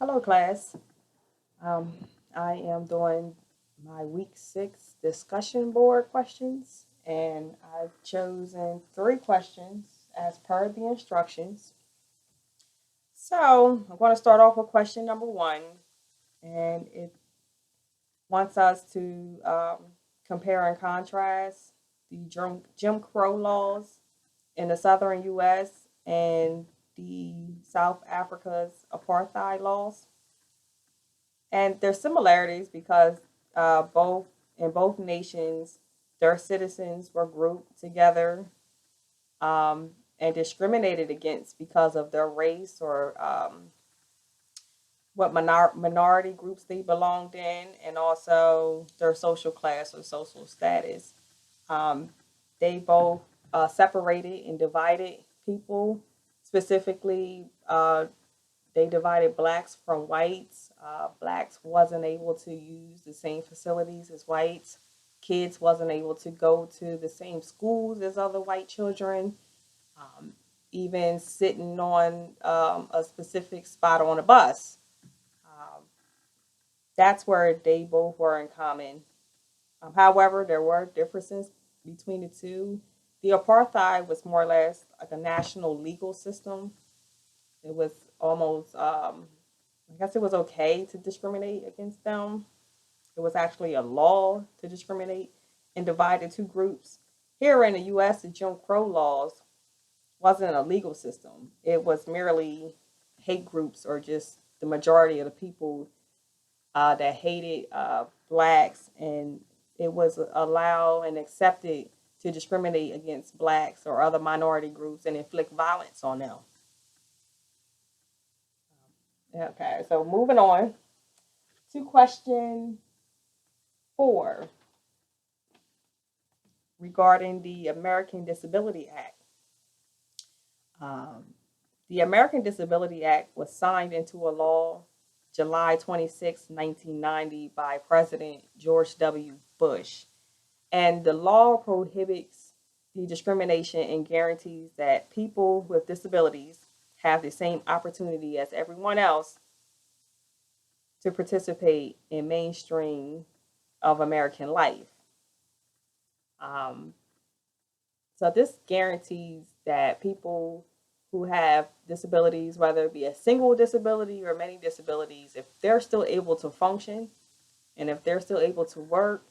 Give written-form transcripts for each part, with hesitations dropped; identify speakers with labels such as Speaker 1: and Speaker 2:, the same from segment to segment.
Speaker 1: Hello, class. Um, I am doing my week 6 discussion board questions, and I've chosen 3 questions as per the instructions. So I'm going to start off with question number 1, and it wants us to compare and contrast the Jim Crow laws in the southern U.S. and the South Africa's apartheid laws. And there's similarities because both in both nations, their citizens were grouped together and discriminated against because of their race or what minority groups they belonged in, and also their social class or social status. Um, they both separated and divided people, specifically they divided blacks from whites. Blacks wasn't able to use the same facilities as whites. Kids wasn't able to go to the same schools as other white children. Um, Even sitting on a specific spot on a bus. Um, that's where they both were in common. However, there were differences between the two. The apartheid was more or less like a national legal system. It was almost I guess it was okay to discriminate against them. It was actually a law to discriminate and divide the two groups. Here in the US, the Jim Crow laws wasn't a legal system. It was merely hate groups or just the majority of the people that hated blacks, and it was allowed and accepted to discriminate against blacks or other minority groups and inflict violence on them. Okay, so moving on to question 4 regarding the American Disability Act. Um, the American Disability Act was signed into a law July 26, 1990 by President George W. Bush. And the law prohibits the discrimination and guarantees that people with disabilities have the same opportunity as everyone else to participate in mainstream of American life. Um, So this guarantees that people who have disabilities, whether it be a single disability or many disabilities, if they're still able to function and if they're still able to work,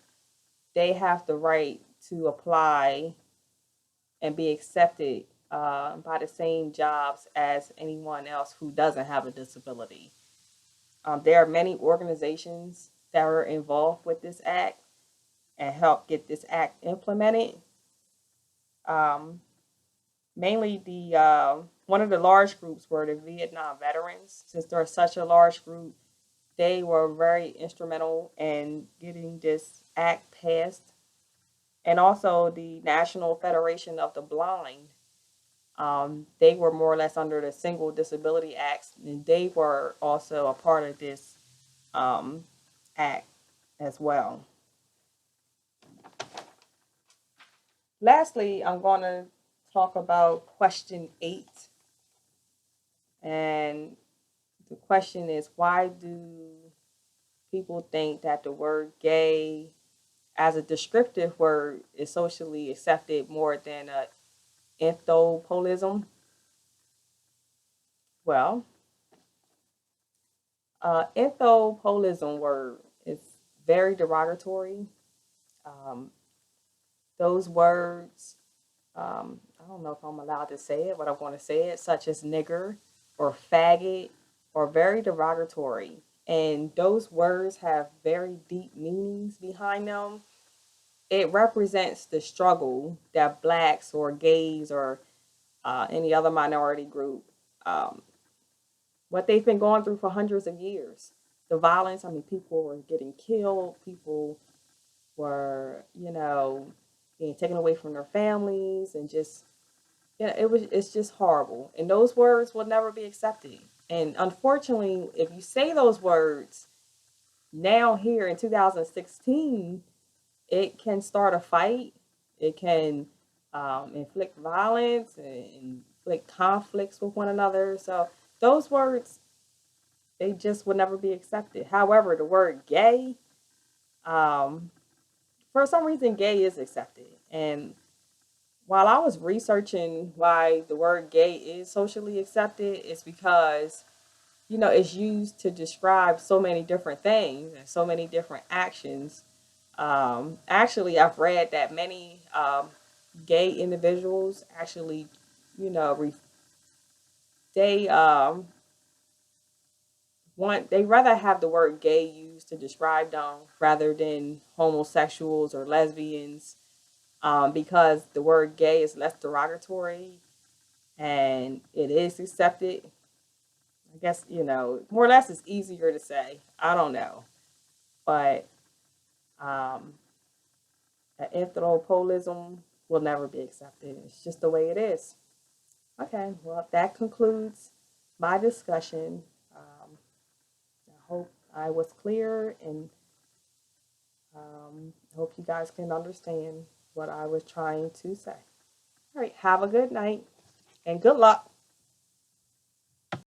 Speaker 1: they have the right to apply and be accepted by the same jobs as anyone else who doesn't have a disability. There are many organizations that are involved with this act and help get this act implemented. Um, Mainly the one of the large groups were the Vietnam veterans. Since they're such a large group, they were very instrumental in getting this act passed. And also the National Federation of the Blind. They were more or less under the Single Disability Acts, and they were also a part of this um, act as well. Lastly, I'm going to talk about question 8. And the question is, why do people think that the word gay as a descriptive word is socially accepted more than a anthropolism? Well, anthropolism word is very derogatory. Um, those words, I don't know if I'm allowed to say it, but I'm going to say it, such as nigger or faggot, are very derogatory. And those words have very deep meanings behind them. It represents the struggle that blacks or gays or any other minority group, um, what they've been going through for hundreds of years. The violence, I mean, people were getting killed, people were, being taken away from their families, and just, it's just horrible. And those words will never be accepted. And unfortunately, if you say those words now here in 2016, it can start a fight. It can inflict violence and inflict conflicts with one another. So those words they just would never be accepted. However, the word gay, um, for some reason, gay is accepted. And while I was researching why the word gay is socially accepted, it's because, it's used to describe so many different things and so many different actions. Actually, I've read that many gay individuals actually, you know, they they rather have the word gay used to describe them rather than homosexuals or lesbians, because the word gay is less derogatory and it is accepted. I guess, more or less it's easier to say. I don't know. But um, anthropollism will never be accepted. It's just the way it is. Okay, well, that concludes my discussion. I hope I was clear, and hope you guys can understand what I was trying to say. All right, have a good night and good luck.